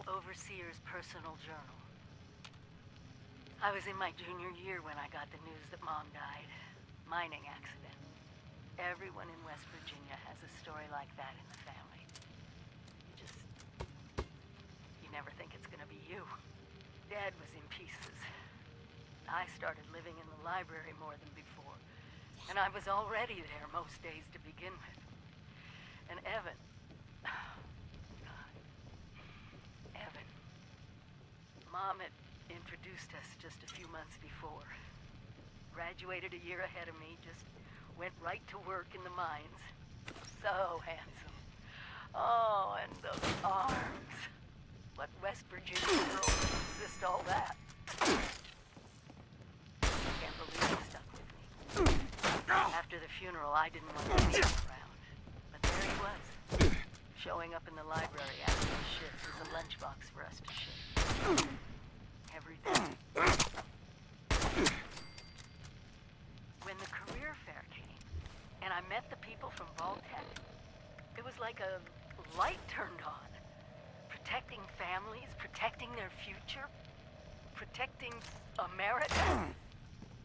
Overseer's personal journal. I was in my junior year when I got the news that Mom died. Mining accident. Everyone in West Virginia has a story like that in the family. You never think it's gonna be you. Dad was in pieces. I started living in the library more than before. And I was already there most days to begin with. And Evan... God. Evan. Mom had introduced us just a few months before. Graduated a year ahead of me, just went right to work in the mines. So handsome. Oh, and those arms. What West Virginia girl would resist all that? Can't believe he stuck with me. After the funeral, I didn't want to be around. But there he was, showing up in the library after the shift with a lunchbox for us to share. Every day. When the career fair came, and I met the people from Vault-Tec, it was like a light turned on. Protecting families, protecting their future, protecting America.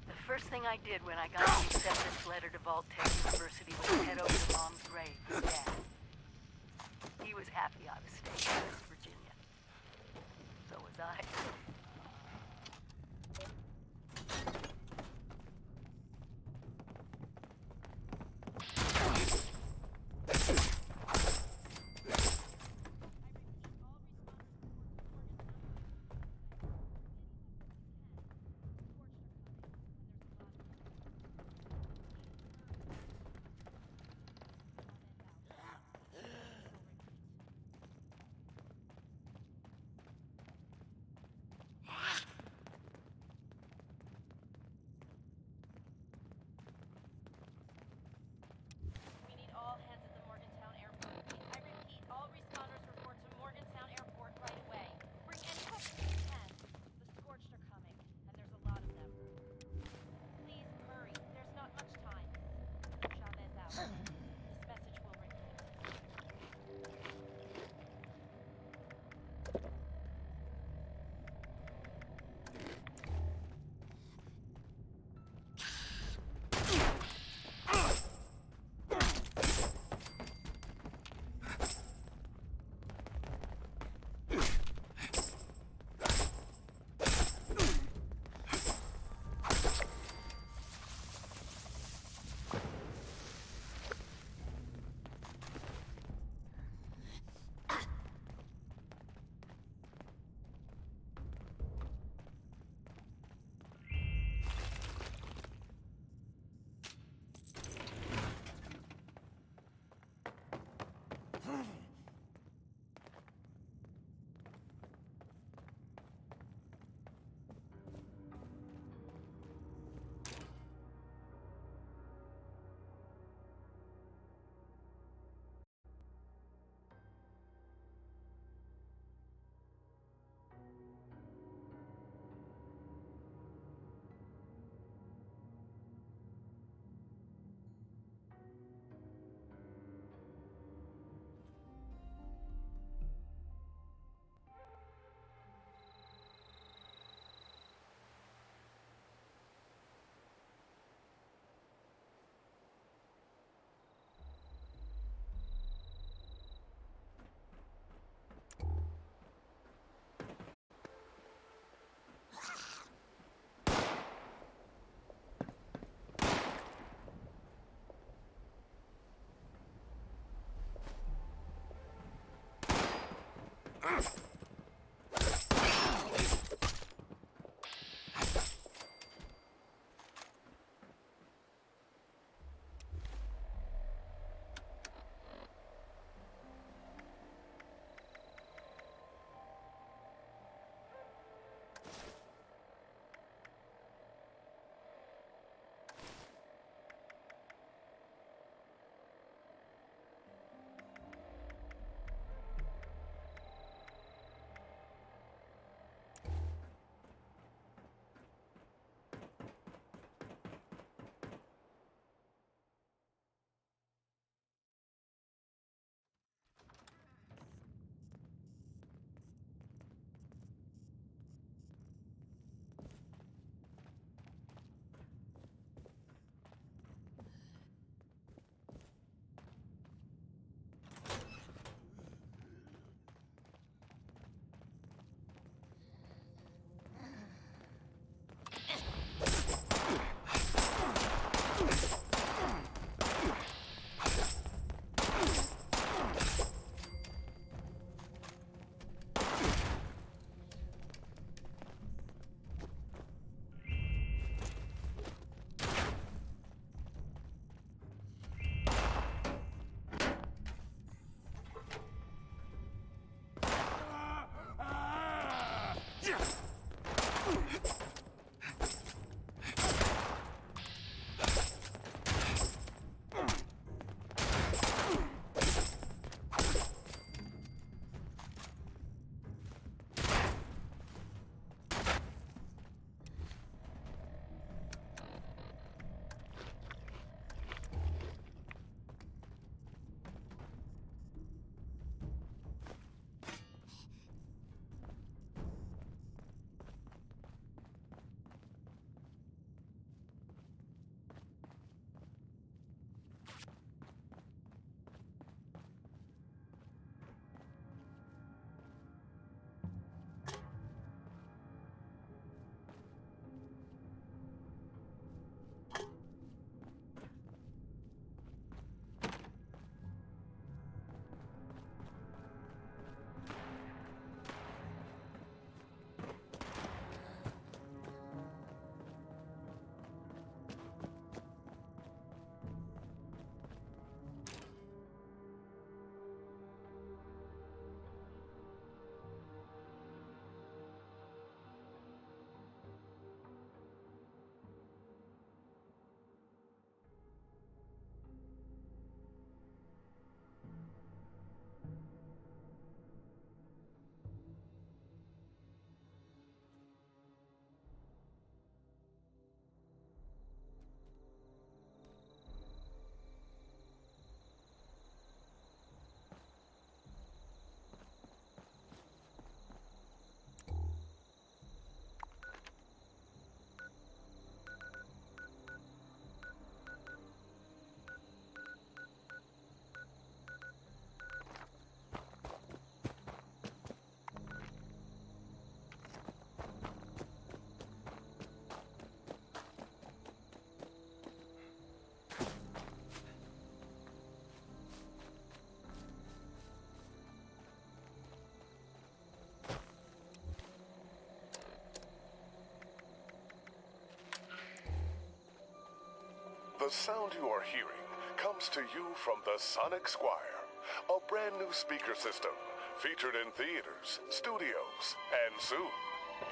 The first thing I did when I got the acceptance letter to Vault-Tec University was to head over to Mom's grave with Dad. He was happy I was staying in West Virginia. So was I. The sound you are hearing comes to you from the Sonic Squire, a brand new speaker system featured in theaters, studios, and soon,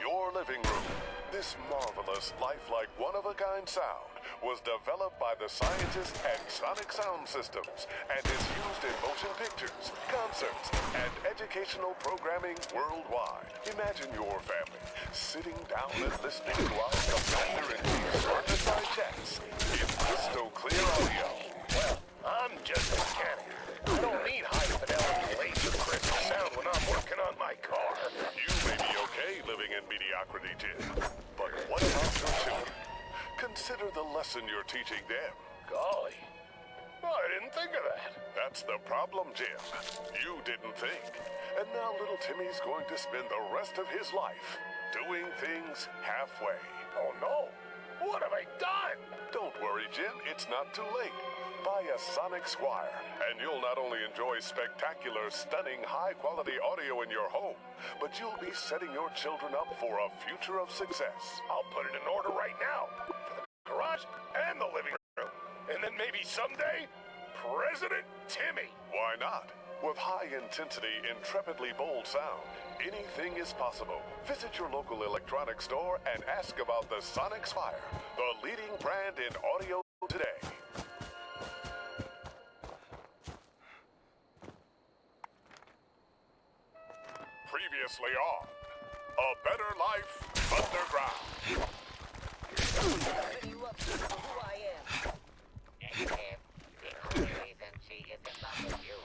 your living room. This marvelous, lifelike, one-of-a-kind sound was developed by the scientists at Sonic Sound Systems and is used in motion pictures, concerts, and educational programming worldwide. Imagine your family sitting down and listening to our Commander-in-Chief's fireside chats in crystal clear audio. Well, I'm just a mechanic. I don't need high-fidelity laser crisp sound when I'm working on my car. You may be okay living in mediocrity, Jim, but what about your children? Consider the lesson you're teaching them. Golly. Well, I didn't think of that. That's the problem, Jim. You didn't think. And now little Timmy's going to spend the rest of his life doing things halfway. Oh, no. What have I done? Don't worry, Jim. It's not too late. Buy a Sonic Squire, and you'll not only enjoy spectacular, stunning, high-quality audio in your home, but you'll be setting your children up for a future of success. I'll put it in order right now. For the garage and the living room. And then maybe someday, President Timmy. Why not? With high-intensity, intrepidly bold sound, anything is possible. Visit your local electronics store and ask about the Sonic Squire, the leading brand in audio today. Previously on A Better Life Underground. You up to know who I am. The only reason she is in love with you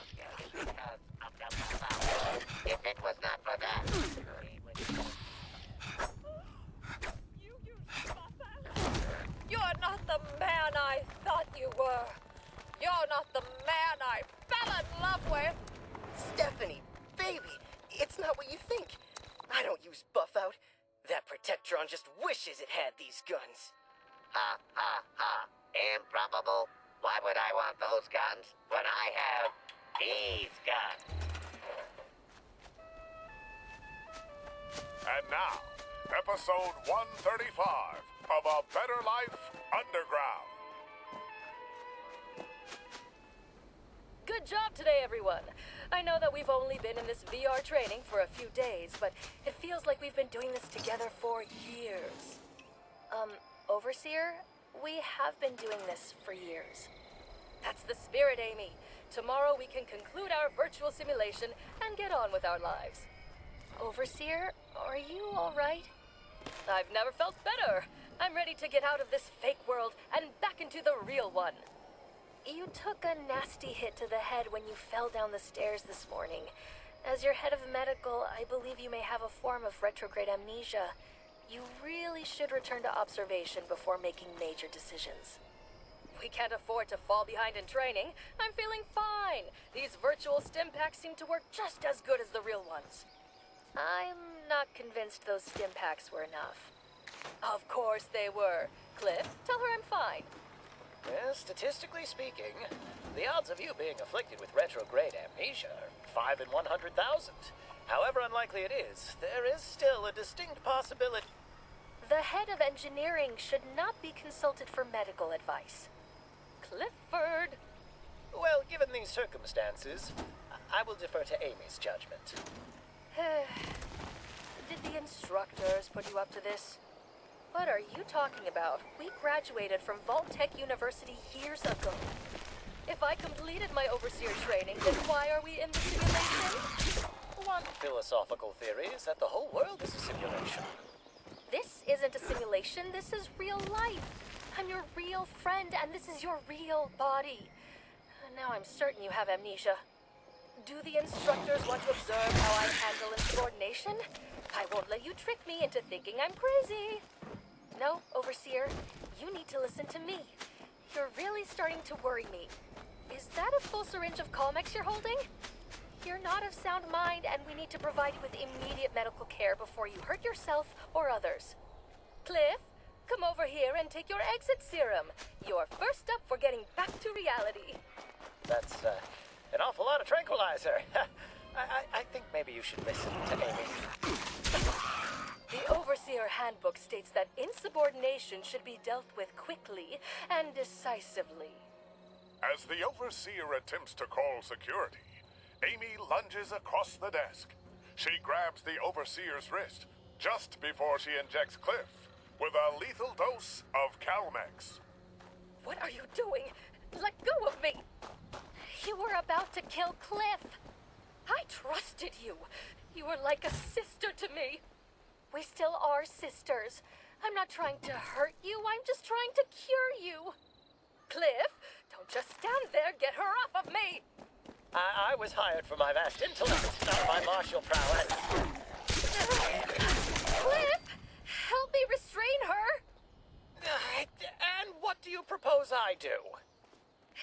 is because of the Buffalo. If it was not for that, she would... You use Buffalo? You're not the man I thought you were. You're not the man I fell in love with. Stephanie, baby, it's not what you think. I don't use Buff Out. That Protectron just wishes it had these guns. Ha ha ha. Improbable. Why would I want those guns when I have these guns? And now, episode 135 of A Better Life Underground. Good job today, everyone. I know that we've only been in this VR training for a few days, but it feels like we've been doing this together for years. Overseer, we have been doing this for years. That's the spirit, Amy. Tomorrow we can conclude our virtual simulation and get on with our lives. Overseer, are you all right? I've never felt better. I'm ready to get out of this fake world and back into the real one. You took a nasty hit to the head when you fell down the stairs this morning. As your head of medical, I believe you may have a form of retrograde amnesia. You really should return to observation before making major decisions. We can't afford to fall behind in training. I'm feeling fine. These virtual stim packs seem to work just as good as the real ones. I'm not convinced those stim packs were enough. Of course they were. Cliff, tell her I'm fine. Well, statistically speaking, the odds of you being afflicted with retrograde amnesia are 5 in 100,000. However unlikely it is, there is still a distinct possibility. The head of engineering should not be consulted for medical advice. Clifford! Well, given these circumstances, I will defer to Amy's judgment. Did the instructors put you up to this? What are you talking about? We graduated from Vault-Tec University years ago. If I completed my overseer training, then why are we in the simulation? One philosophical theory is that the whole world is a simulation. This isn't a simulation, this is real life. I'm your real friend, and this is your real body. Now I'm certain you have amnesia. Do the instructors want to observe how I handle insubordination? I won't let you trick me into thinking I'm crazy. No, Overseer, you need to listen to me. You're really starting to worry me. Is that a full syringe of Calmex you're holding? You're not of sound mind, and we need to provide you with immediate medical care before you hurt yourself or others. Cliff, come over here and take your exit serum. Your first step for getting back to reality. That's an awful lot of tranquilizer. I think maybe you should listen to Amy. The The Overseer Handbook states that insubordination should be dealt with quickly and decisively. As the Overseer attempts to call security, Amy lunges across the desk. She grabs the Overseer's wrist just before she injects Cliff with a lethal dose of Calmex. What are you doing? Let go of me! You were about to kill Cliff. I trusted you. You were like a sister to me. We still are sisters. I'm not trying to hurt you. I'm just trying to cure you. Cliff, don't just stand there. Get her off of me. I was hired for my vast intellect, not my martial prowess. Cliff, help me restrain her. And what do you propose I do?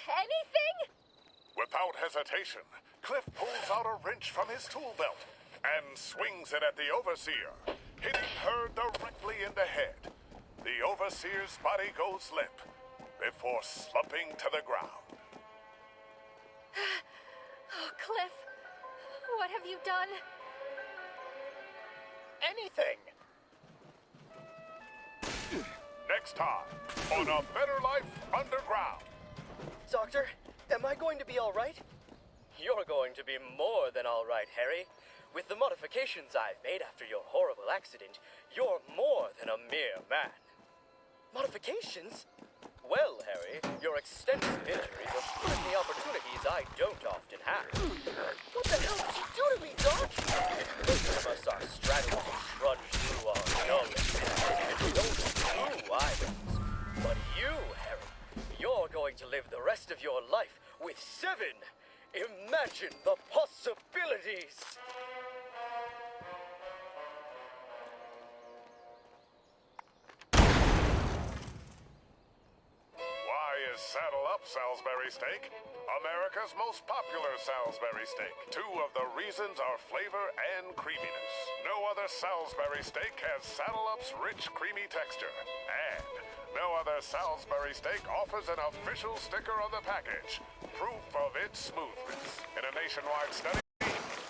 Anything? Without hesitation, Cliff pulls out a wrench from his tool belt and swings it at the Overseer, hitting her directly in the head. The Overseer's body goes limp before slumping to the ground. Oh, Cliff, what have you done? Anything. Next time on A Better Life Underground. Doctor, am I going to be all right? You're going to be more than all right, Harry. With the modifications I've made after your horrible accident, you're more than a mere man. Modifications? Well, Harry, your extensive injuries afford me opportunities I don't often have. What the hell did you do to me, Doc? Most of us are straddled to trudge through our knowledge and don't true items. But you, Harry, you're going to live the rest of your life with 7. Imagine the possibilities! Why is Saddle Up Salisbury Steak America's most popular Salisbury steak? 2 of the reasons are flavor and creaminess. No other Salisbury steak has Saddle Up's rich, creamy texture. And no other Salisbury steak offers an official sticker on the package, proof of its smoothness. In a nationwide study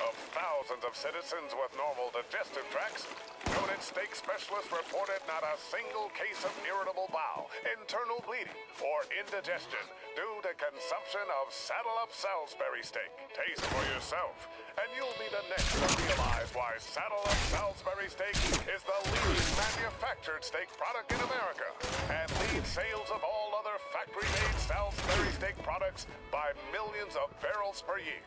of thousands of citizens with normal digestive tracts, noted steak specialists reported not a single case of irritable bowel, internal bleeding, or indigestion due to consumption of Saddle Up Salisbury steak. Taste for yourself, and you'll be the next to realize why Saddle Up Salisbury steak is the leading manufactured steak product in America and leads sales of all other factory-made Salisbury steak products by millions of barrels per year.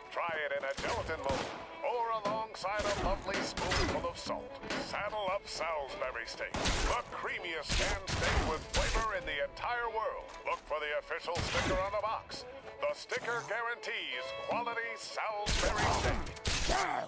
Try it in a gelatin mold or alongside a lovely spoonful of salt. Saddle Up Salisbury steak, the creamiest canned steak with flavor in the entire world. Look for the official sticker on the box. The sticker guarantees quality Salisbury steak.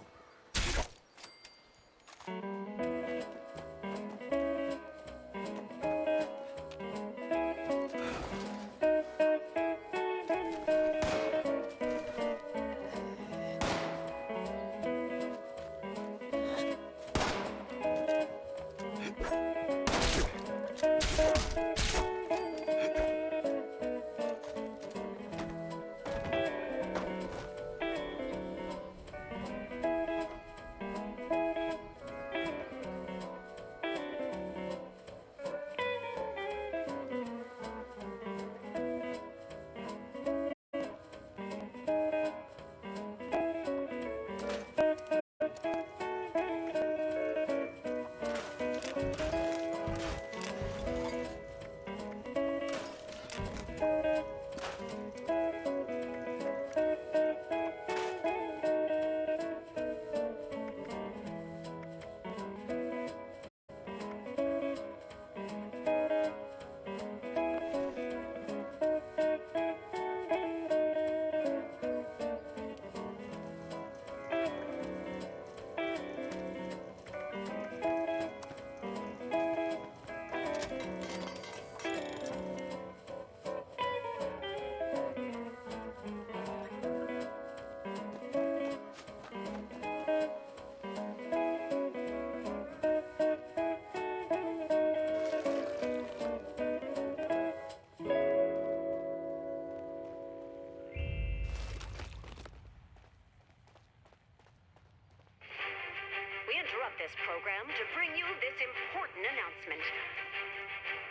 program to bring you this important announcement.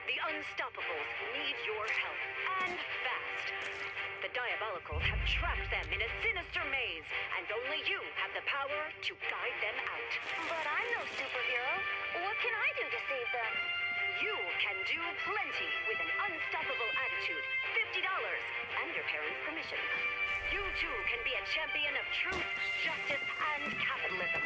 The Unstoppables need your help, and fast. The Diabolicals have trapped them in a sinister maze, and only you have the power to guide them out. But I'm no superhero. What can I do to save them? You can do plenty with an unstoppable attitude, $50, and your parents' permission. You too can be a champion of truth, justice, and capitalism.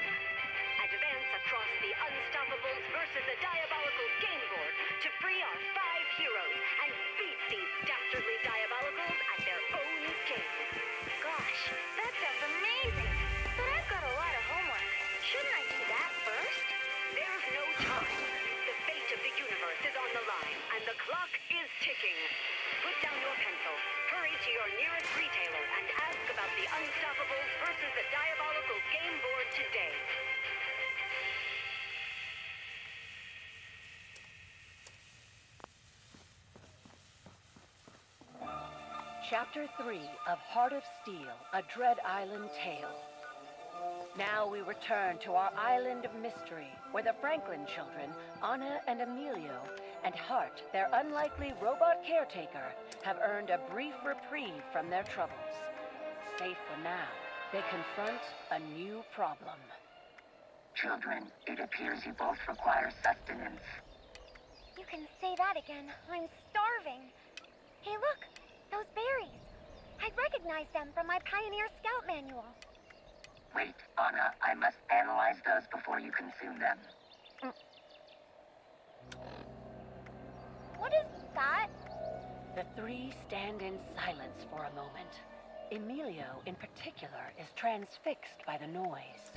Advance across the Unstoppables versus the Diabolicals game board to free our 5 heroes and beat these dastardly Diabolicals at their own game. Gosh, that sounds amazing. But I've got a lot of homework. Shouldn't I do that first? There's no time. The fate of the universe is on the line, and the clock is ticking. Put down your pencil, hurry to your nearest retailer, and ask about the Unstoppables versus the Diabolicals game board today. Chapter 3 of Heart of Steel, A Dread Island Tale. Now we return to our island of mystery, where the Franklin children, Anna and Emilio, and Hart, their unlikely robot caretaker, have earned a brief reprieve from their troubles. Safe for now, they confront a new problem. Children, it appears you both require sustenance. You can say that again. I'm starving. Hey, look! Those berries. I recognize them from my Pioneer Scout manual. Wait, Anna, I must analyze those before you consume them. What is that? The three stand in silence for a moment. Emilio, in particular, is transfixed by the noise.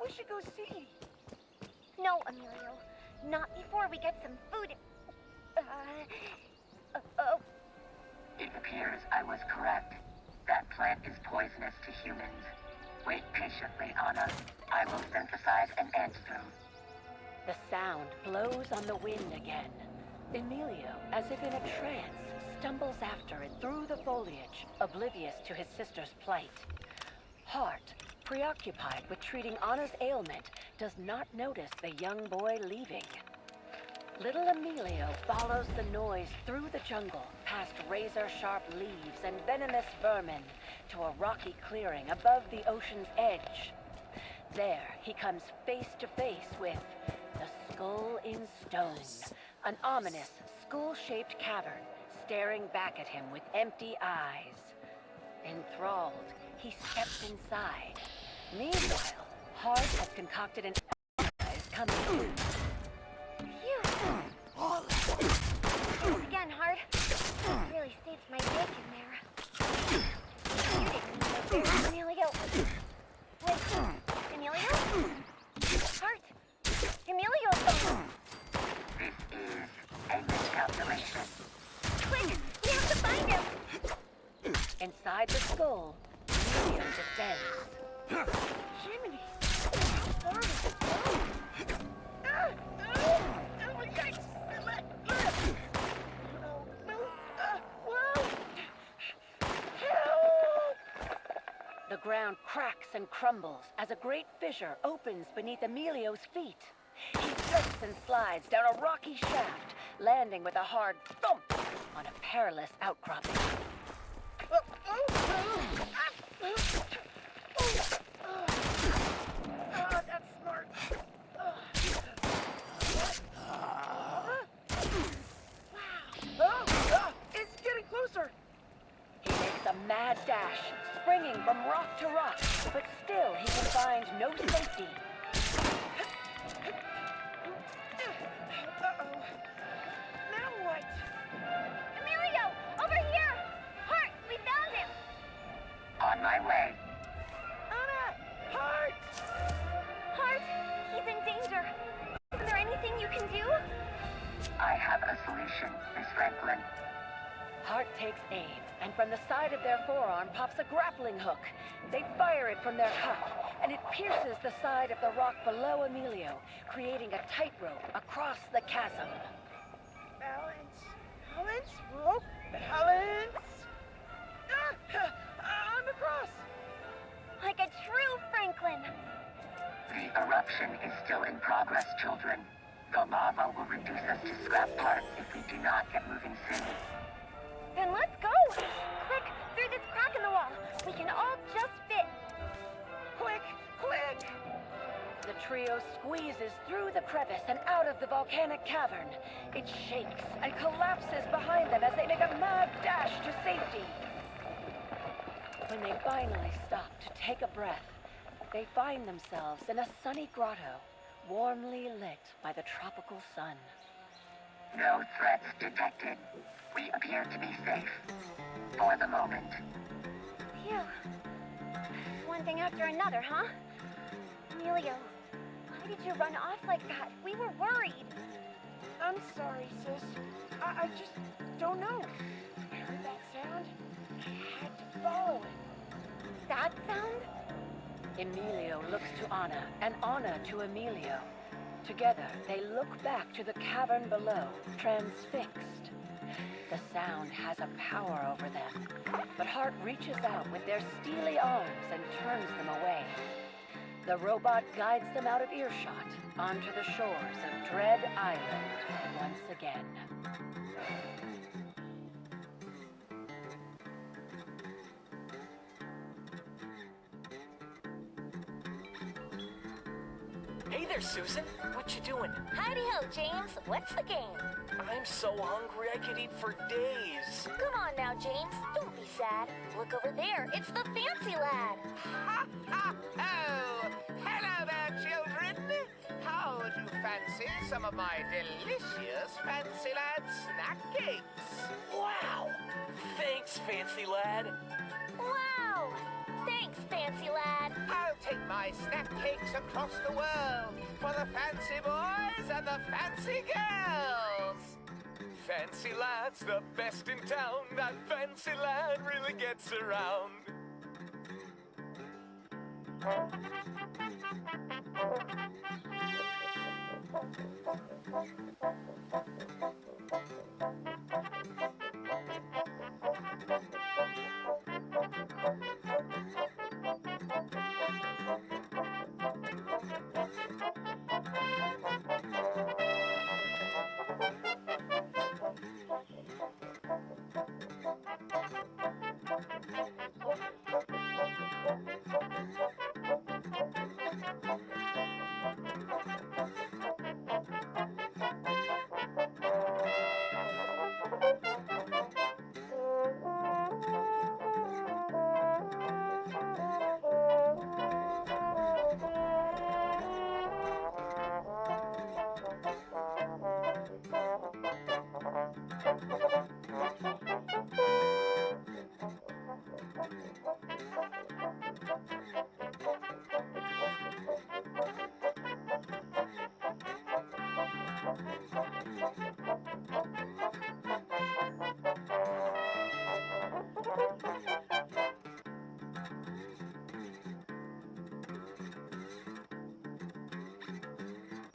We should go see. No, Emilio. Not before we get some food. It appears I was correct. That plant is poisonous to humans. Wait patiently, Anna. I will synthesize an antidote. The sound blows on the wind again. Emilio, as if in a trance, stumbles after it through the foliage, oblivious to his sister's plight. Hart, preoccupied with treating Anna's ailment, does not notice the young boy leaving. Little Emilio follows the noise through the jungle, past razor-sharp leaves and venomous vermin, to a rocky clearing above the ocean's edge. There, he comes face to face with the Skull in Stone, an ominous, skull-shaped cavern staring back at him with empty eyes. Enthralled, he steps inside. Meanwhile, Hart has concocted an exercise coming through. Thanks again, Hart. Really saved my bacon there. You didn't need those, Emilio. Wait, Emilio? Hart, Emilio's gone. This is a miscalculation. Quick, we have to find him. Inside the skull, Emilio descends. Jiminy, how far does it go? The ground cracks and crumbles as a great fissure opens beneath Emilio's feet. He slips and slides down a rocky shaft, landing with a hard thump on a perilous outcropping. That's smart. It's getting closer! He makes a mad dash, springing from rock to rock, but still he can find no safety. Now what? Emilio, over here! Hart, we found him! On my way. Anna! Hart! Hart, he's in danger. Is there anything you can do? I have a solution, Miss Franklin. Hart takes aim, and from the side of their forearm pops a grappling hook. They fire it from their cup, and it pierces the side of the rock below Emilio, creating a tightrope across the chasm. Balance. Balance. Rope. Balance. I'm across. Like a true Franklin. The eruption is still in progress. progress, children. The lava will reduce us to scrap parts if we do not get moving soon. Then let's go! Quick, through this crack in the wall. We can all just fit. Quick, quick! The trio squeezes through the crevice and out of the volcanic cavern. It shakes and collapses behind them as they make a mad dash to safety. When they finally stop to take a breath, they find themselves in a sunny grotto, warmly lit by the tropical sun. No threats detected. We appear to be safe. For the moment. Phew. One thing after another, huh? Emilio, why did you run off like that? We were worried. I'm sorry, sis. I just don't know. I heard that sound. I had to follow it. That sound? Emilio looks to Anna, and Anna to Emilio. Together, they look back to the cavern below, transfixed. The sound has a power over them, but Hart reaches out with their steely arms and turns them away. The robot guides them out of earshot onto the shores of Dread Island once again. Hey there, Susan. What you doing? Howdy-ho, James. What's the game? I'm so hungry I could eat for days. Come on now, James. Don't be sad. Look over there. It's the Fancy Lad. Oh, hello there, children. How would you fancy some of my delicious Fancy Lad snack cakes? Wow! Thanks, Fancy Lad. Wow! Thanks, Fancy Lad. I'll take my snack cakes across the world for the fancy boys and the fancy girls. Fancy Lad's the best in town. That Fancy Lad really gets around.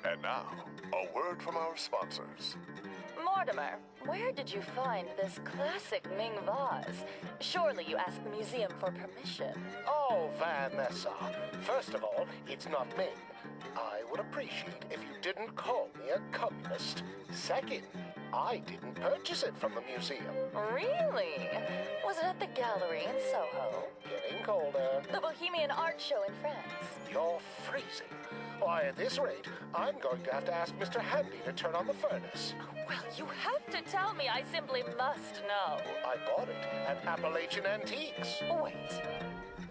And now, a word from our sponsors. Mortimer, where did you find this classic Ming vase? Surely you asked the museum for permission. Oh, Vanessa. First of all, it's not Ming. I would appreciate if you didn't call me a communist. Second, I didn't purchase it from the museum. Really? Was it at the gallery in Soho? Getting colder. The Bohemian Art Show in France? You're freezing. Why, at this rate, I'm going to have to ask Mr. Handy to turn on the furnace. Well, you have to tell me. I simply must know. I bought it at Appalachian Antiques. Wait.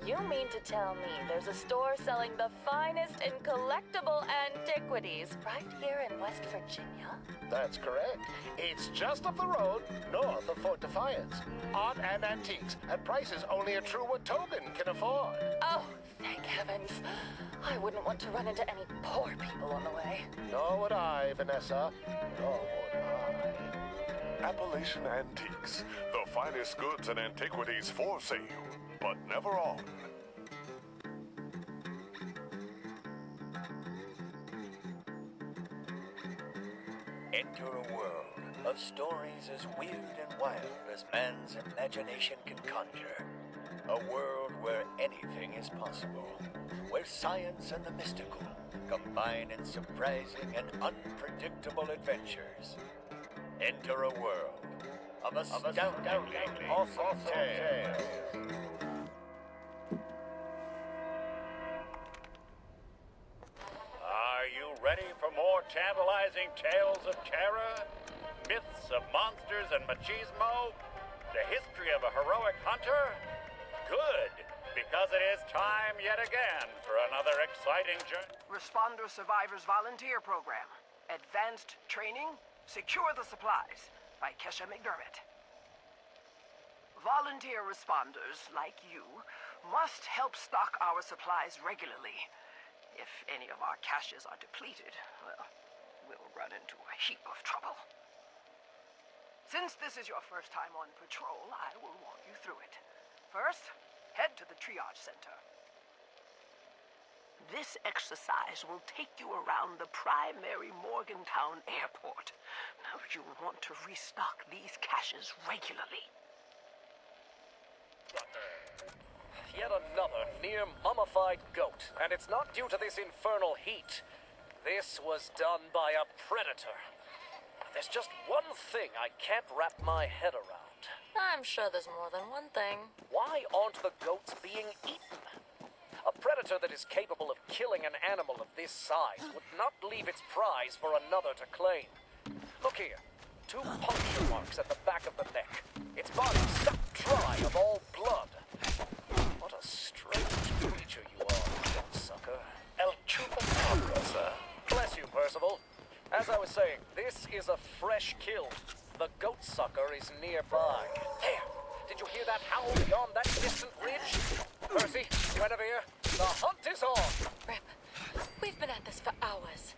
You mean to tell me there's a store selling the finest in collectible antiquities right here in West Virginia? That's correct. It's just up the road, north of Fort Defiance. Art and antiques, at prices only a true Watogan can afford. Oh, thank heavens. I wouldn't want to run into any poor people on the way. Nor would I, Vanessa. Nor would I. Appalachian Antiques, the finest goods and antiquities for sale, but never on. Enter a world of stories as weird and wild as man's imagination can conjure. A world where anything is possible, where science and the mystical combine in surprising and unpredictable adventures. Enter a world of astoundingly awesome tales. Are you ready for more tantalizing tales of terror? Myths of monsters and machismo? The history of a heroic hunter? Good, because it is time yet again for another exciting journey. Responder Survivors Volunteer Program. Advanced Training, Secure the Supplies by Kesha McDermott. Volunteer responders, like you, must help stock our supplies regularly. If any of our caches are depleted, well, we'll run into a heap of trouble. Since this is your first time on patrol, I will walk you through it. First, head to the triage center. This exercise will take you around the primary Morgantown airport. Now, you'll want to restock these caches regularly. Yet another near mummified goat, and it's not due to this infernal heat. This was done by a predator. There's just one thing I can't wrap my head around. I'm sure there's more than one thing. Why aren't the goats being eaten? A predator that is capable of killing an animal of this size would not leave its prize for another to claim. Look here. 2 puncture marks at the back of the neck. Its body sucked dry of all blood. What a strange creature you are, sucker. El Chupacabra, sir. Bless you, Percival. As I was saying, this is a fresh kill. The goat sucker is nearby. There! Did you hear that howl beyond that distant ridge? Percy, Guinevere, the hunt is on! Rip, we've been at this for hours.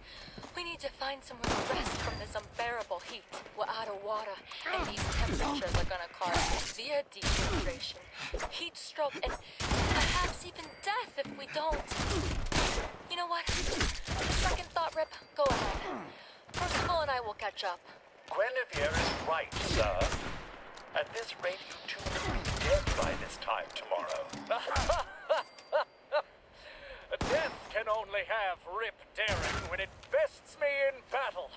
We need to find somewhere to rest from this unbearable heat. We're out of water, and these temperatures are gonna cause severe dehydration, heat stroke, and perhaps even death if we don't. You know what? Second thought, Rip, go ahead. Percival and I will catch up. Guinevere is right, sir. At this rate, you two will be dead by this time tomorrow. Death can only have Rip daring when it bests me in battle.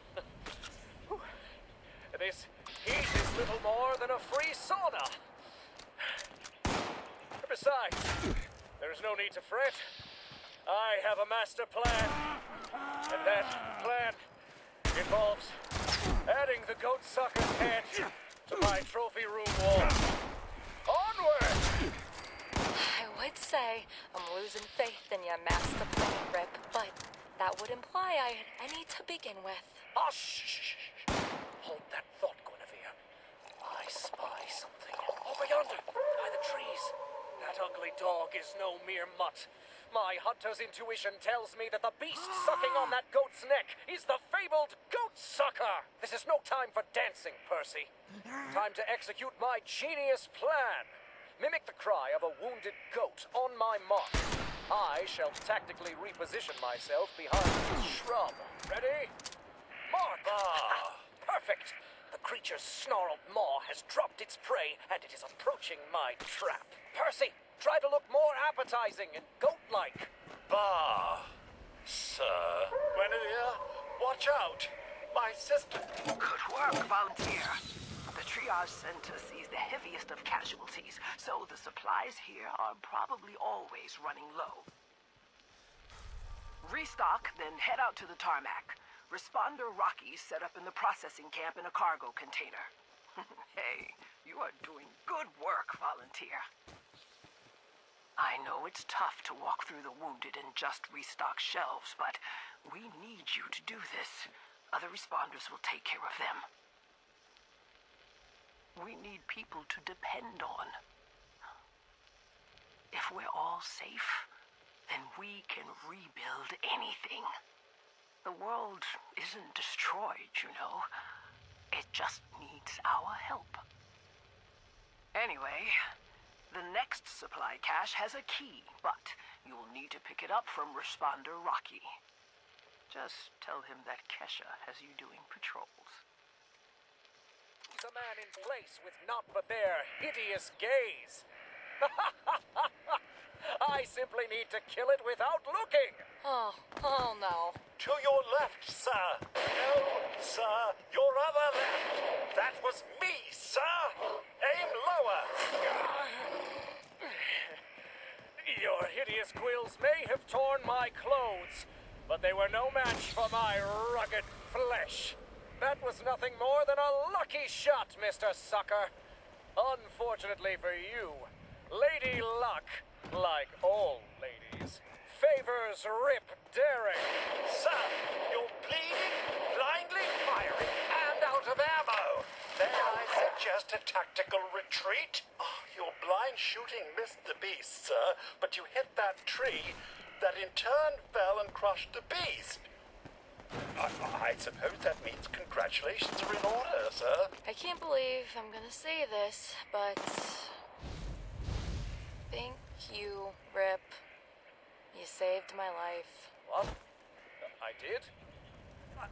This heat is little more than a free sauna. Besides, there's no need to fret. I have a master plan, and that plan involves adding the goat sucker's head to my trophy room wall. Onward! I would say I'm losing faith in your master plan, Rip, but that would imply I had any to begin with. Oh, shh! Hold that thought, Guinevere. I spy something. Over yonder, by the trees. That ugly dog is no mere mutt. My hunter's intuition tells me that the beast sucking on that goat's neck is the fabled goat sucker. This is no time for dancing, Percy. Time to execute my genius plan. Mimic the cry of a wounded goat on my mark. I shall tactically reposition myself behind this shrub. Ready? Mark! Perfect! The creature's snarled maw has dropped its prey, and it is approaching my trap. Percy, try to look more appetizing and goat-like. Bah, sir. Guinevere, watch out. My sister. Good work, volunteer. The triage center sees the heaviest of casualties, so the supplies here are probably always running low. Restock, then head out to the tarmac. Responder Rocky's set up in the processing camp in a cargo container. Hey, you are doing good work, volunteer. I know it's tough to walk through the wounded and just restock shelves, but we need you to do this. Other responders will take care of them. We need people to depend on. If we're all safe, then we can rebuild anything. The world isn't destroyed, you know. It just needs our help. Anyway, the next supply cache has a key, but you'll need to pick it up from Responder Rocky. Just tell him that Kesha has you doing patrols. freeze a man in place with naught but their hideous gaze. I simply need to kill it without looking. Oh no. To your left, sir. No, sir. Your other left. That was me, sir. Aim lower. Your hideous quills may have torn my clothes, but they were no match for my rugged flesh. That was nothing more than a lucky shot, Mr. Sucker. Unfortunately for you, Lady Luck, like all ladies, favors Rip Daring. Sir, you're bleeding, blindly firing, and out of ammo. May I suggest a tactical retreat? Oh, your blind shooting missed the beast, sir, but you hit that tree that in turn fell and crushed the beast. I suppose that means congratulations are in order, sir. I can't believe I'm gonna say this, but thank you, Rip. You saved my life. What? I did?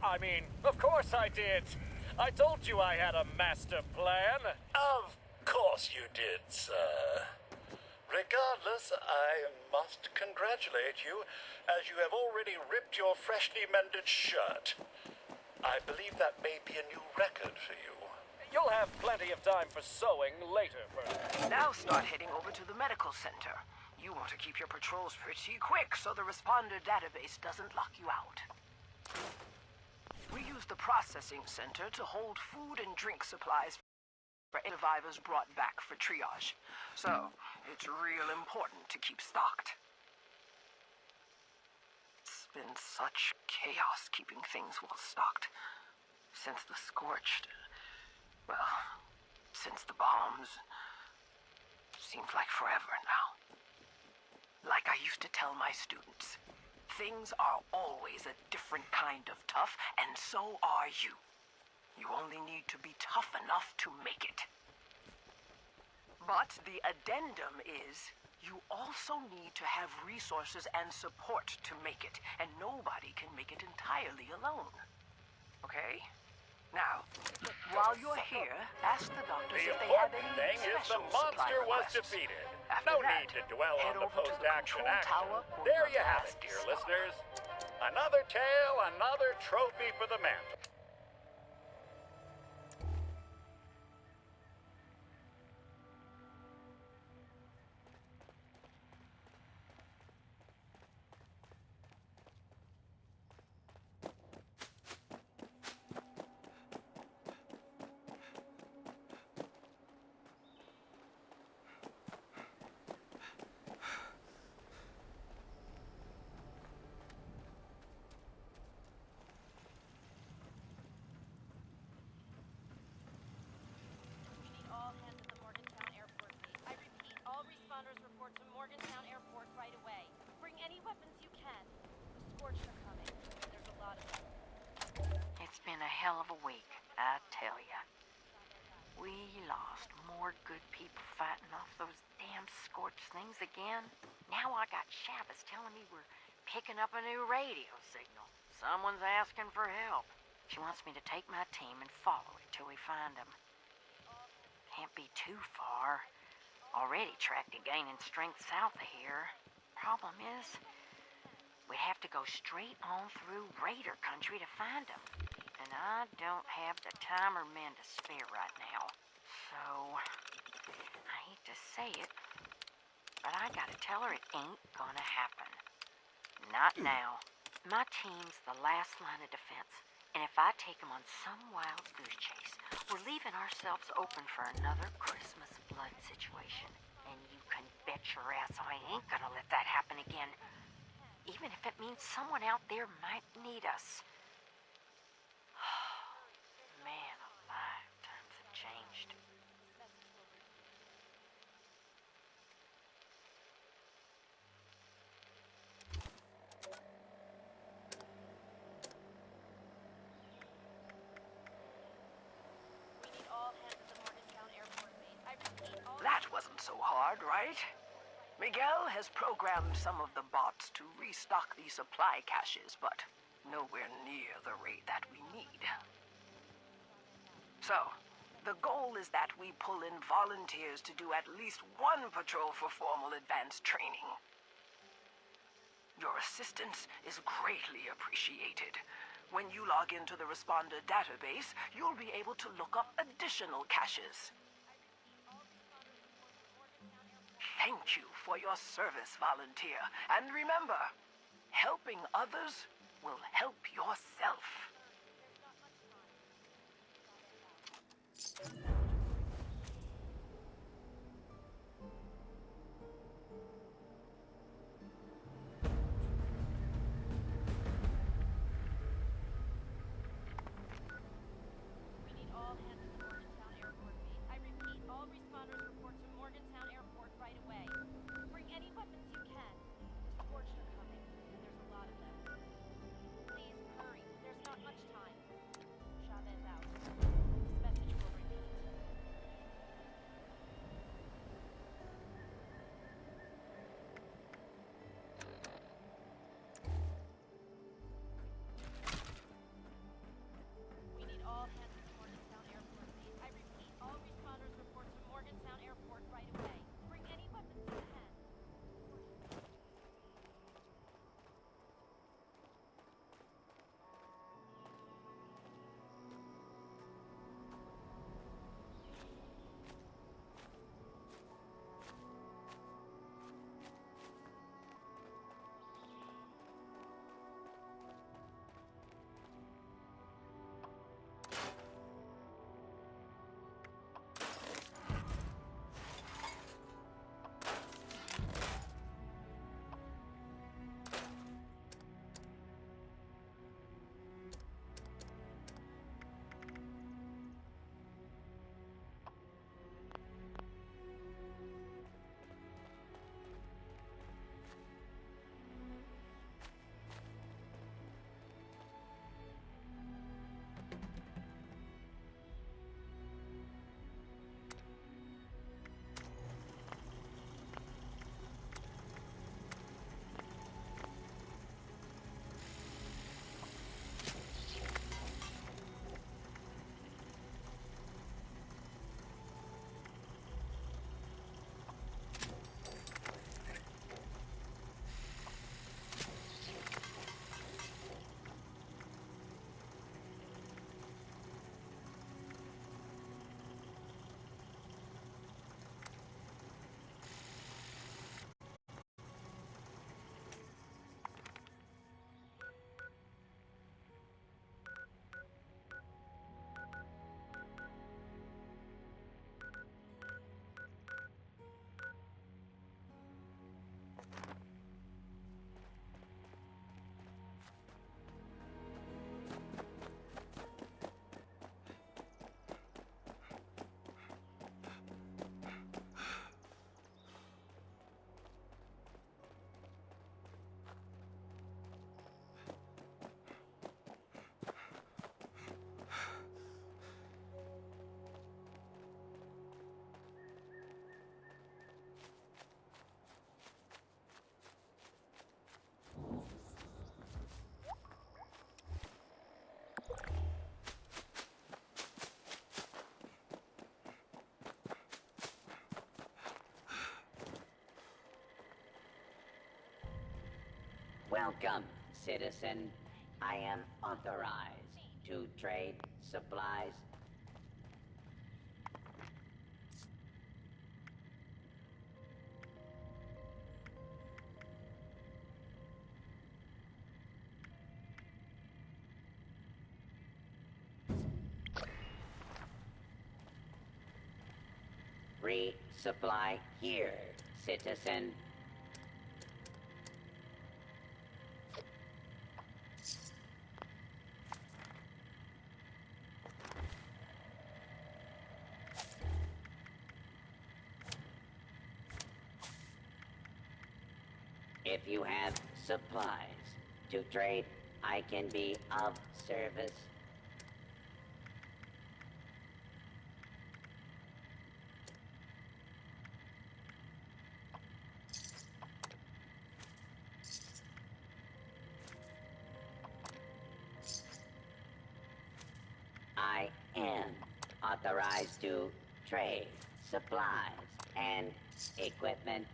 I mean, of course I did. I told you I had a master plan. Of course you did, sir. Regardless, I must congratulate you, as you have already ripped your freshly mended shirt. I believe that may be a new record for you. You'll have plenty of time for sewing later, Bernard. Now start heading over to the medical center. You want to keep your patrols pretty quick so the responder database doesn't lock you out. We use the processing center to hold food and drink supplies for survivors brought back for triage. So, it's real important to keep stocked. It's been such chaos keeping things well stocked. Since the Scorched... well, since the bombs... seems like forever now. Like I used to tell my students, things are always a different kind of tough, and so are you. You only need to be tough enough to make it. But the addendum is, you also need to have resources and support to make it, and nobody can make it entirely alone. Okay? Now, while you're here, ask the doctors The if they have important any thing is the special supply monster was requests. defeated. After No that, need to dwell head on the over to the post-action control action. tower for There your you have it, last dear stop. listeners. Another tale, another trophy for the mantle. All hands at the Morgantown Airport, please. I repeat, all responders report to Morgantown Airport right away. Bring any weapons you can. The Scorched are coming. There's a lot of them. It's been a hell of a week, I tell ya. We lost more good people fighting off those damn Scorched things again. Now I got Shabbos telling me we're picking up a new radio signal. Someone's asking for help. She wants me to take my team and follow it till we find them. Can't be too far. Already tracked a gaining strength south of here. Problem is, we'd have to go straight on through Raider country to find them. And I don't have the time or men to spare right now. So, I hate to say it, but I gotta tell her it ain't gonna happen. Not now. My team's the last line of defense. And if I take them on some wild goose chase, we're leaving ourselves open for another Christmas blood situation. And you can bet your ass I ain't gonna let that happen again. Even if it means someone out there might need us. Man alive, times have changed. We need all hands at the Morgantown Airport base. I repeat, all That wasn't so hard, right? Miguel has programmed some of the bots to restock the supply caches, but nowhere near the rate that we need. So, The goal is that we pull in volunteers to do at least one patrol for formal advanced training. Your assistance is greatly appreciated. When you log into the Responder database, you'll be able to look up additional caches. Thank you for your service, volunteer. And remember, helping others will help yourself. We need all hands at the Morgantown Airport base. I repeat, all responders report to Morgantown Airport right away. Bring any weapons you can. The Scorched are coming, and there's a lot of them. Please hurry. There's not much time. Chavez out. This message will repeat. We need all hands at the Morgantown Airport base. I repeat, all responders report to Morgantown Airport right away. Bring any weapons you can. Welcome, citizen. I am authorized to trade supplies. Resupply here, citizen. If you have supplies to trade, I can be of service. I am authorized to trade supplies and equipment.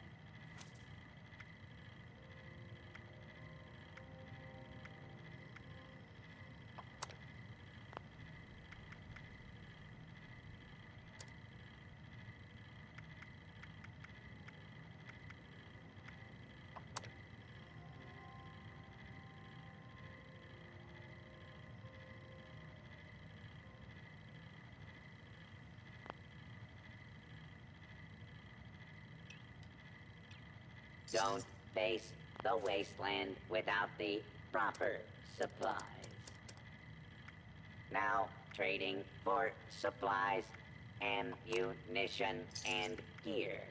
Don't face the wasteland without the proper supplies. Now, trading for supplies, ammunition, and gear.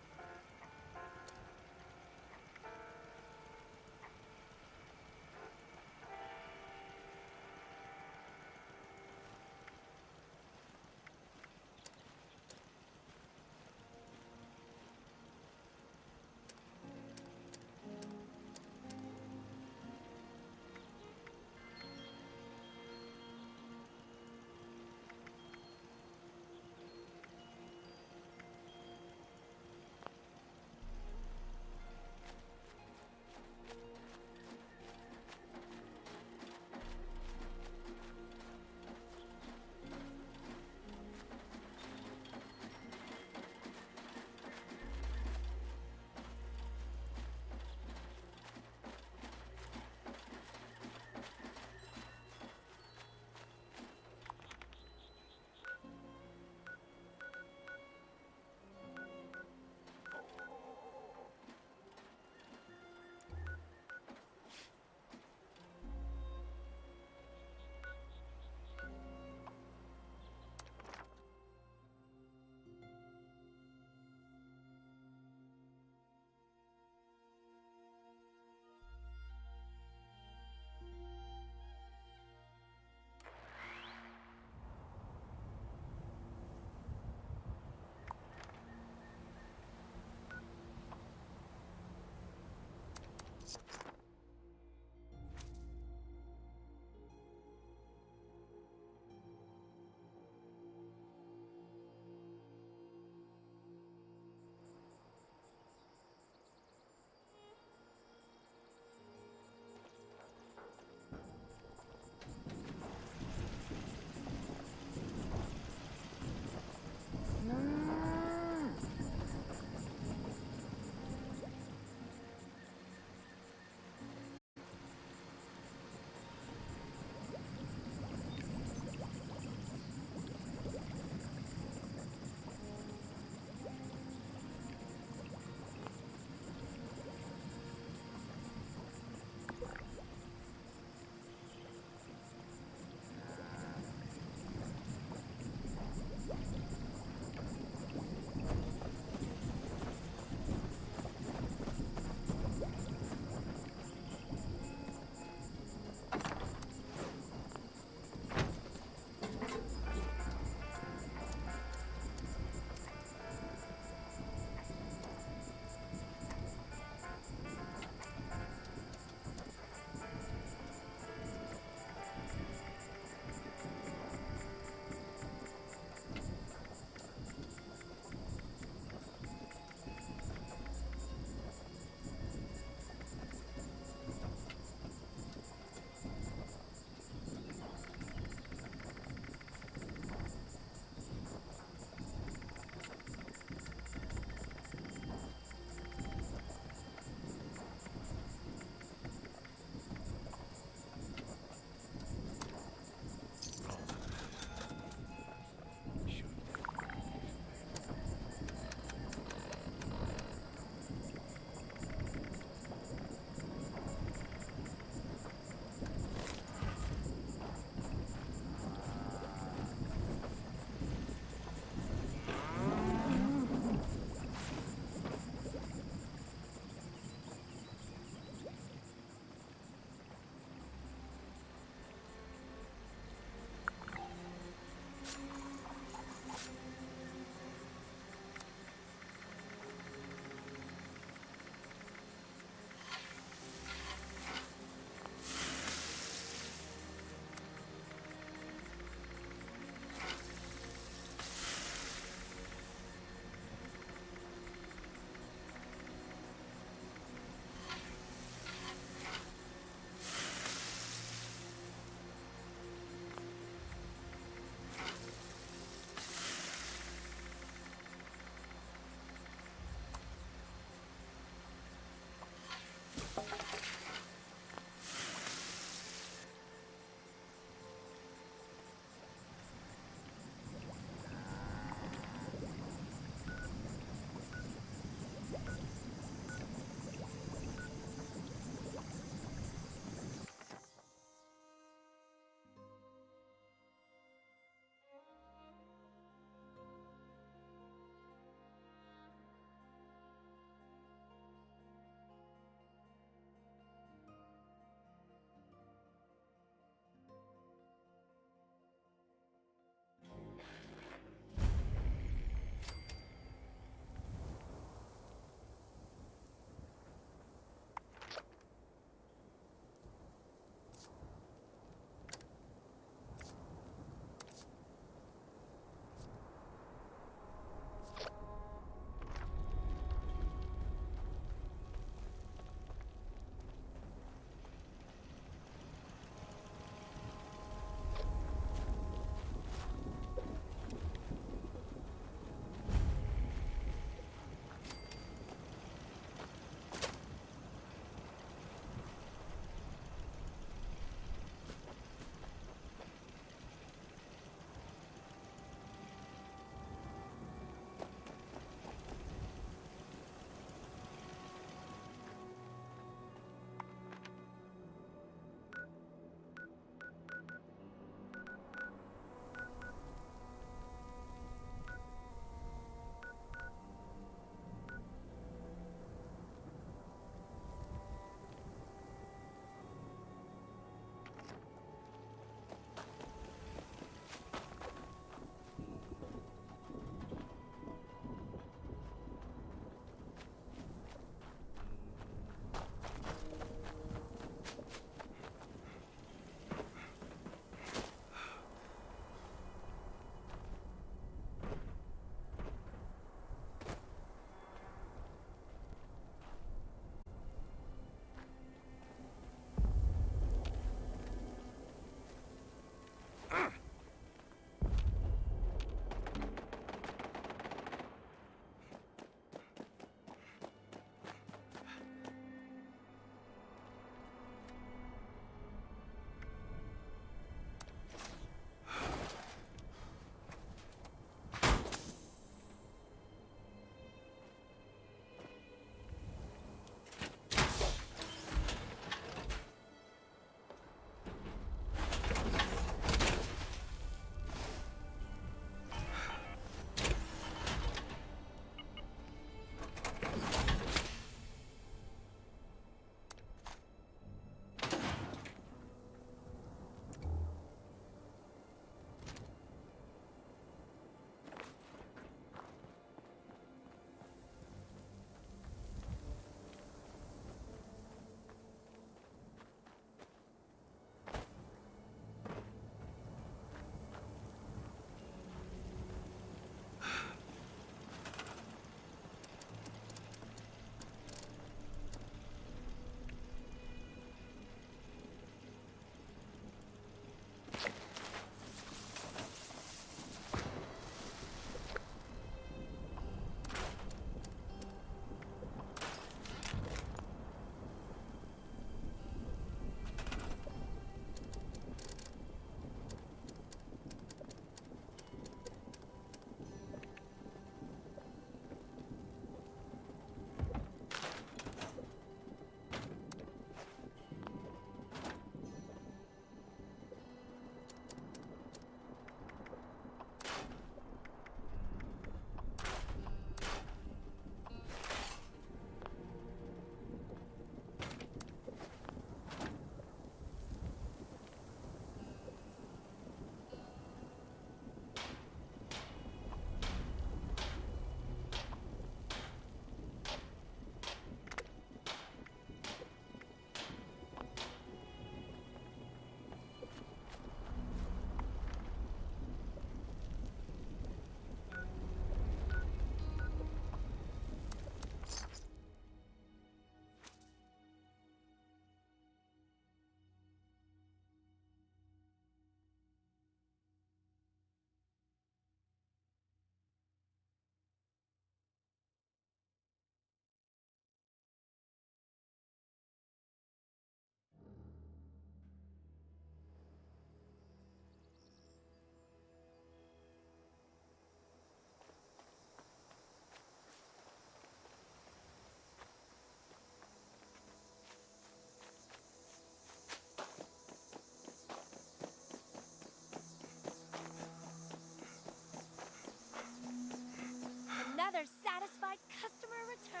customer return.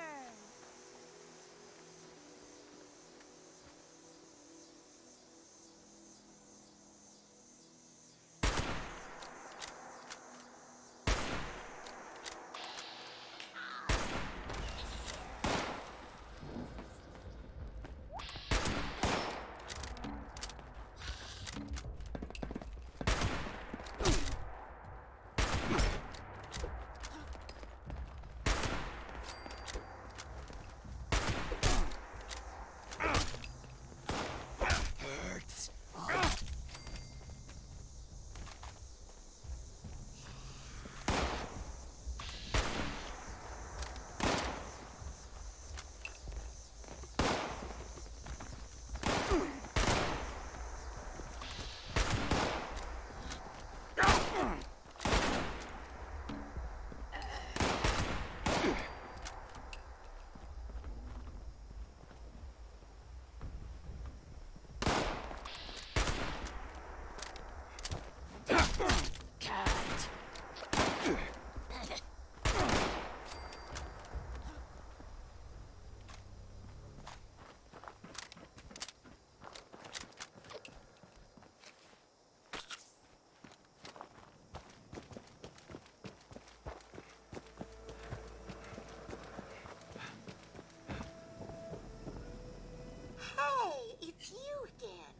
Hey, it's you again.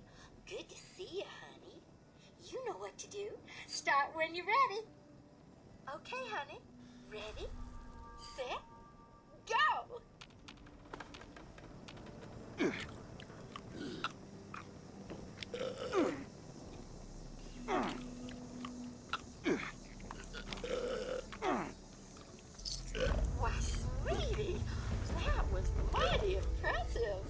Good to see you, honey. You know what to do. Start when you're ready. Okay, honey. Ready, set, go! Why, sweetie, that was mighty impressive.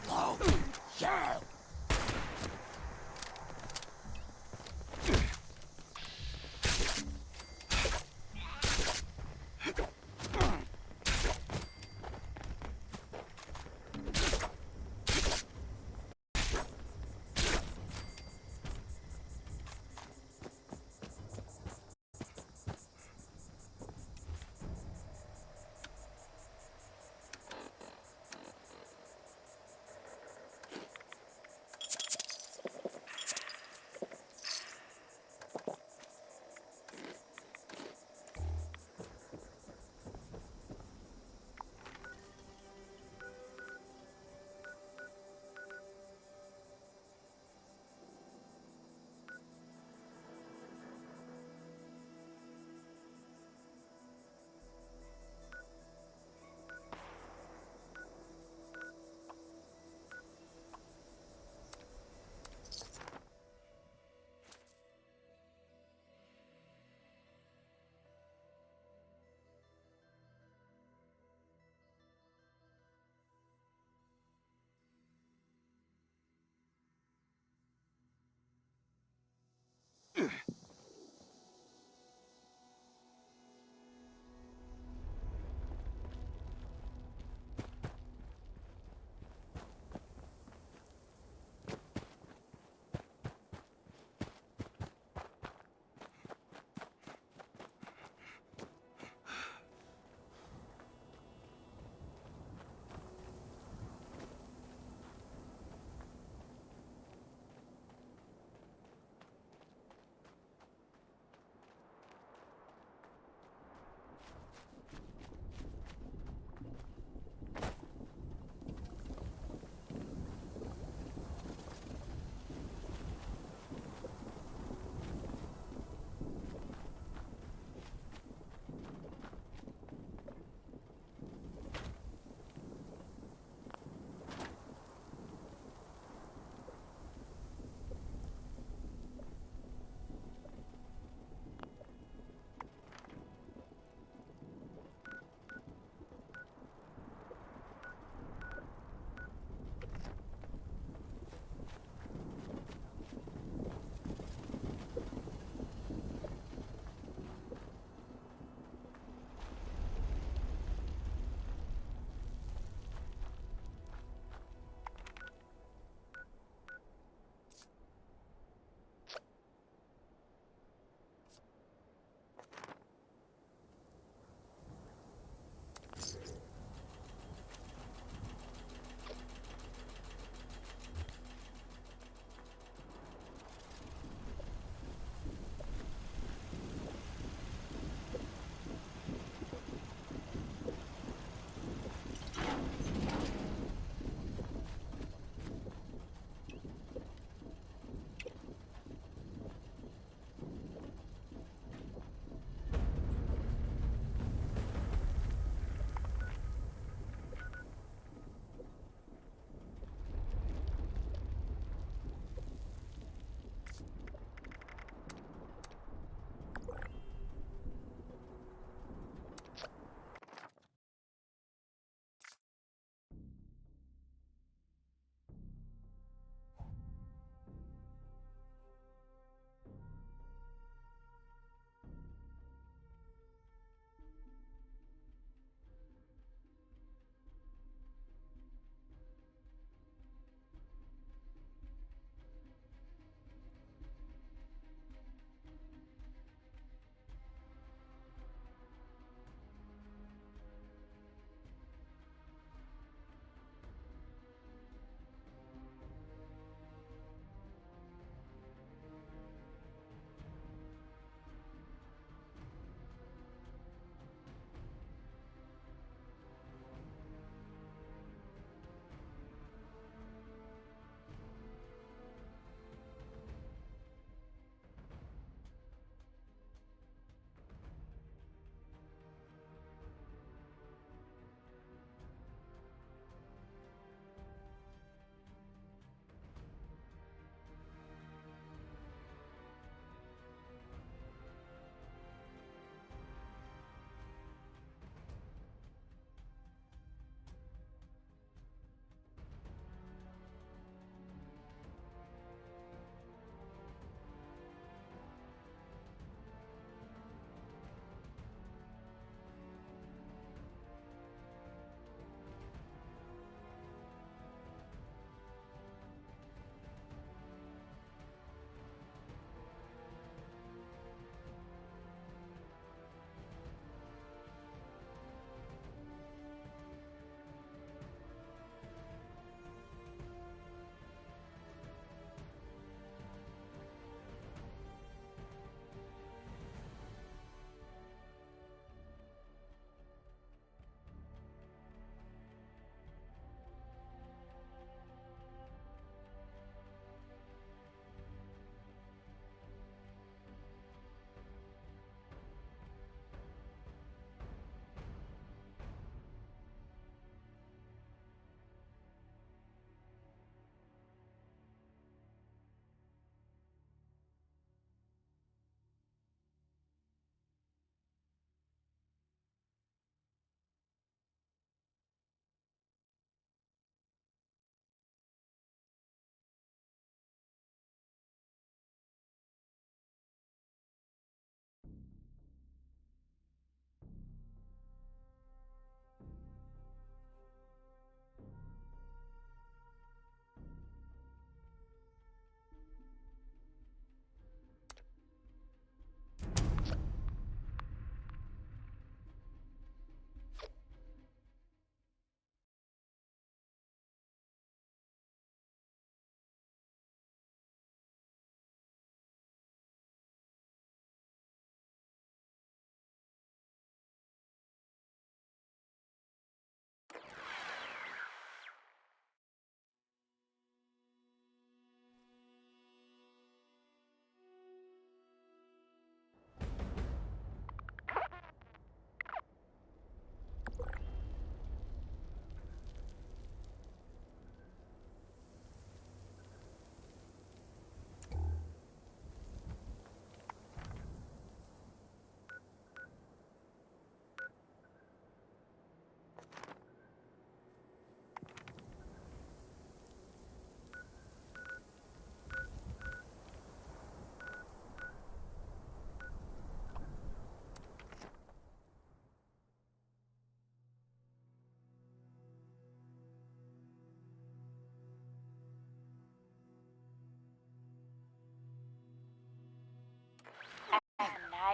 Oh, yeah.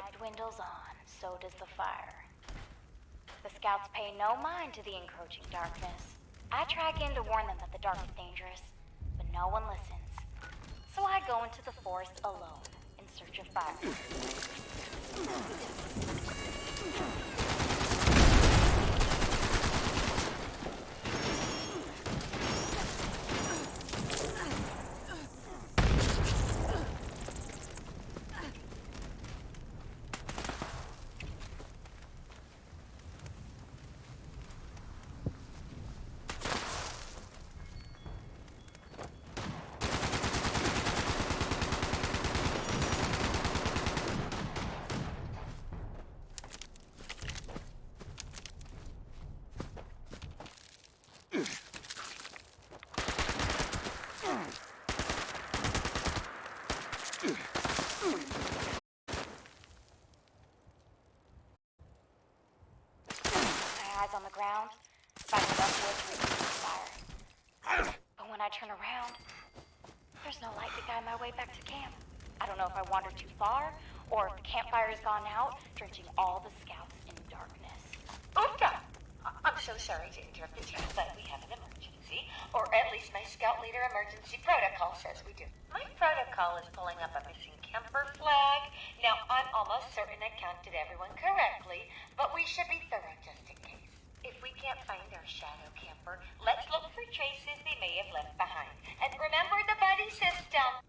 light dwindles on, so does the fire. The scouts pay no mind to the encroaching darkness. I track in to warn them that the dark is dangerous, but no one listens. So I go into the forest alone, in search of fire. On the ground, finding enough wood to reduce the fire. But when I turn around, there's no light to guide my way back to camp. I don't know if I wandered too far, or if the campfire has gone out, drenching all the scouts in darkness. Oofda! I'm so sorry to interrupt this, but we have an emergency. Or at least my scout leader emergency protocol says we do. My protocol is pulling up a missing camper flag. Now, I'm almost certain I counted everyone correctly, but we should be thorough just in case. If we can't find our shadow camper, let's look for traces they may have left behind. And remember the buddy system.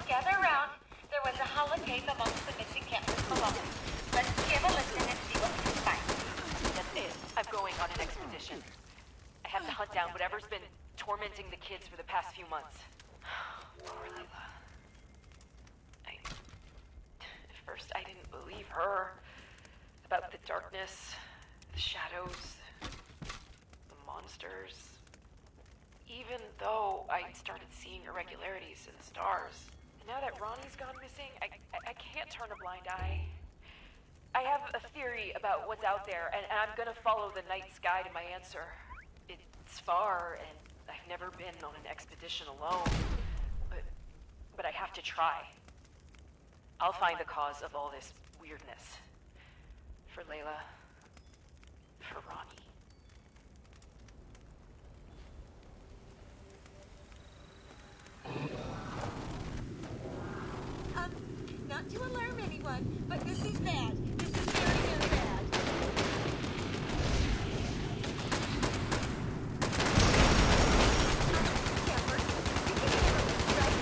Gather around. There was a holotape amongst the missing campers belongings. Let's give a listen and see what we can find. That's it. I'm going on an expedition. I have to hunt down whatever's been tormenting the kids for the past few months. Poor Layla. At first, I didn't believe her. About the darkness, the shadows, the monsters. Even though I started seeing irregularities in the stars. Now that Ronnie's gone missing, I can't turn a blind eye. I have a theory about what's out there, and I'm gonna follow the night sky to my answer. It's far, and I've never been on an expedition alone, but I have to try. I'll find the cause of all this weirdness. For Layla. For Ronnie. Not to alarm anyone, but this is bad. This is very, very bad. Camper, you can handle this, right?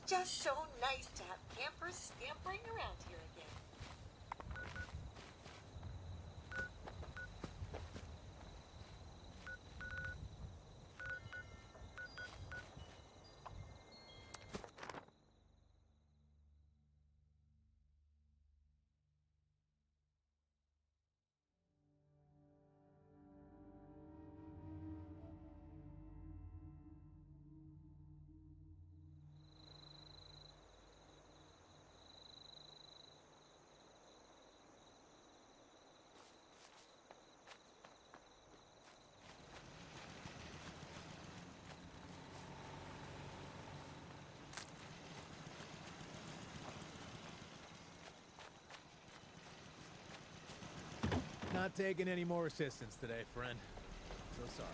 just so nice to have campers scampering around here again. Not taking any more assistance today, friend. So sorry.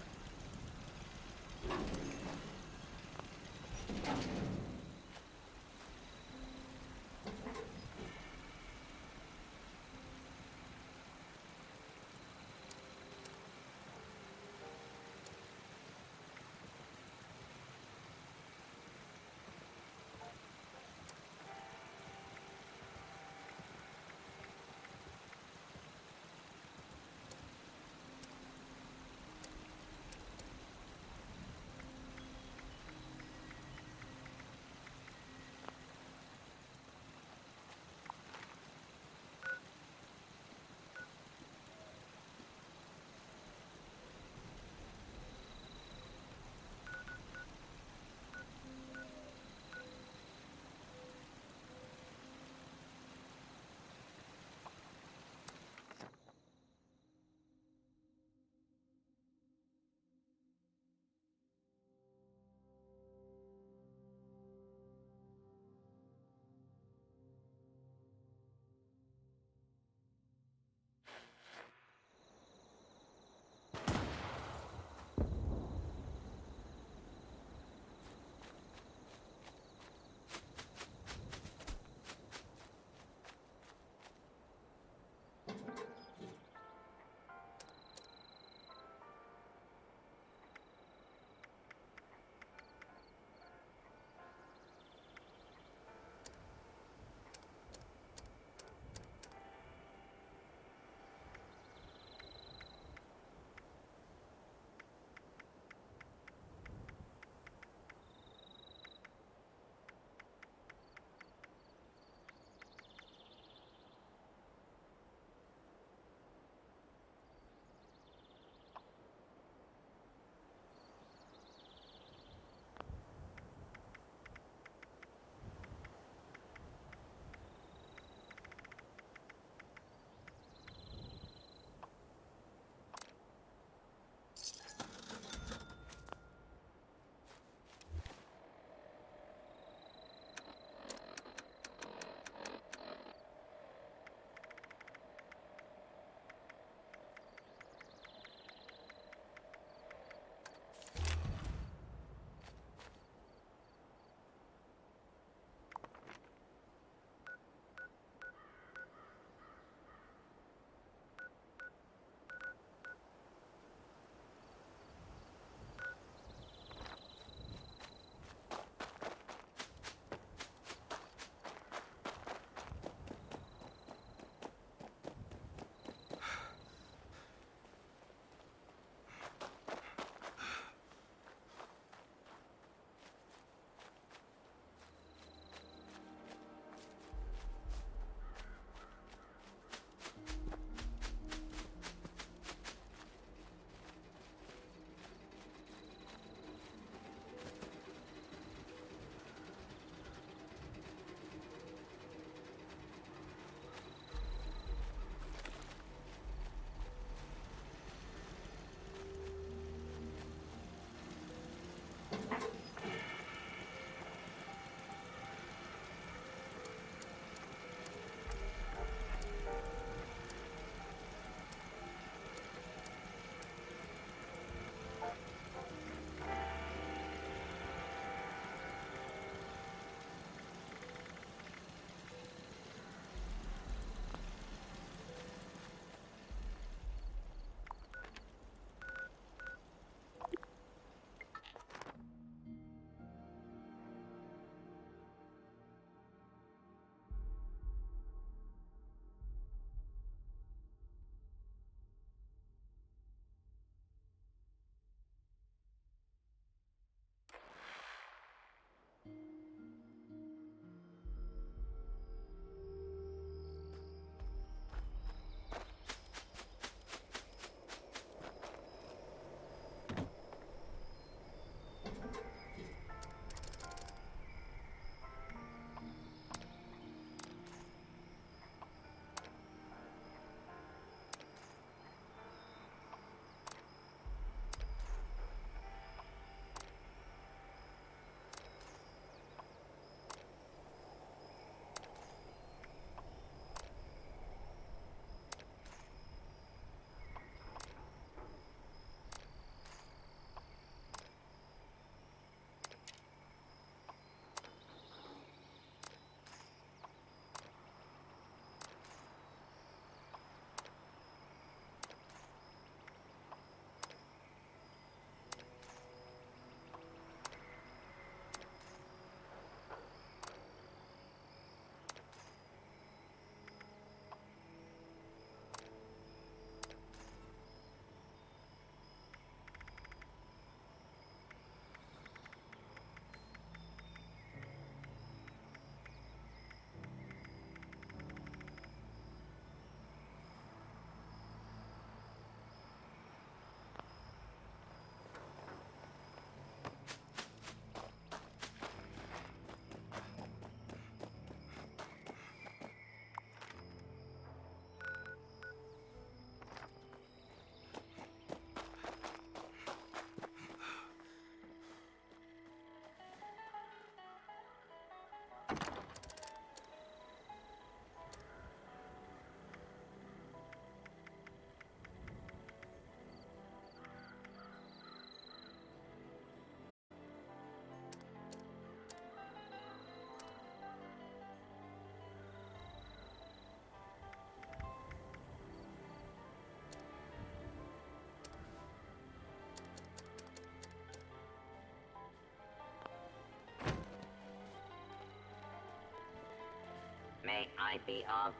May I be of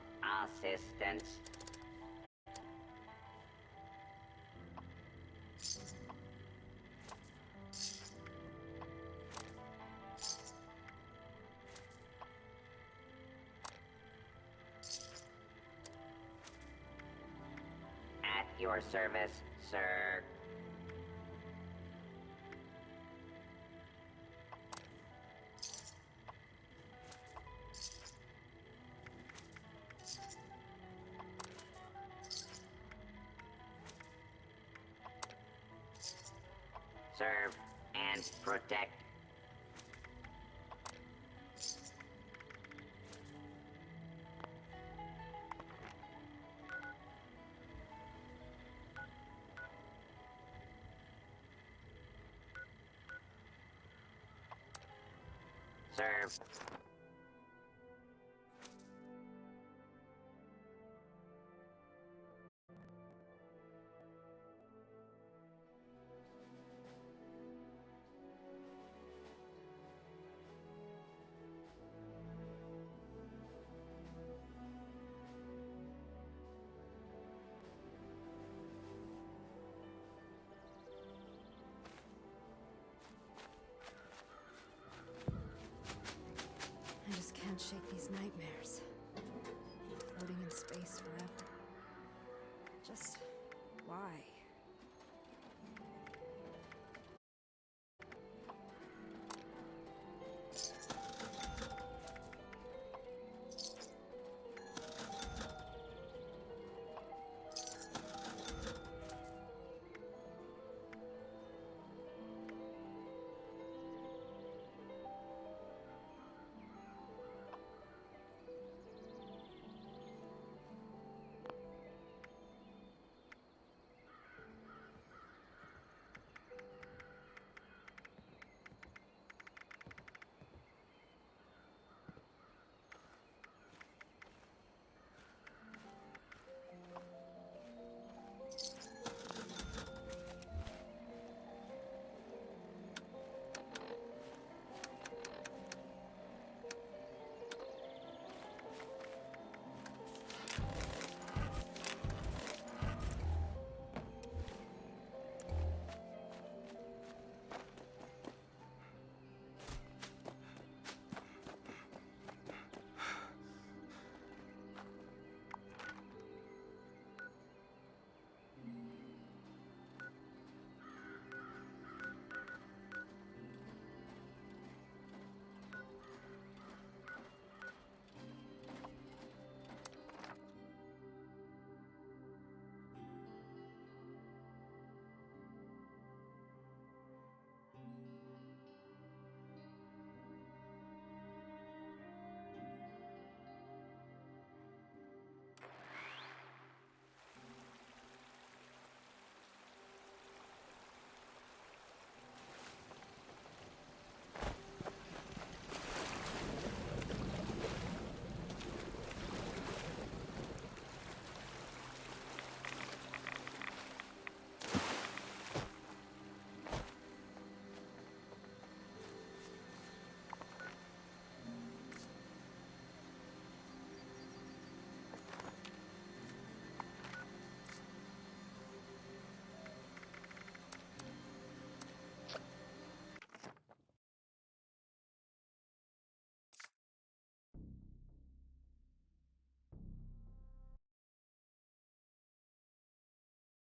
assistance? At your service, sir. Serve and protect. Serve. I just can't shake these nightmares. Floating in space forever. Just why?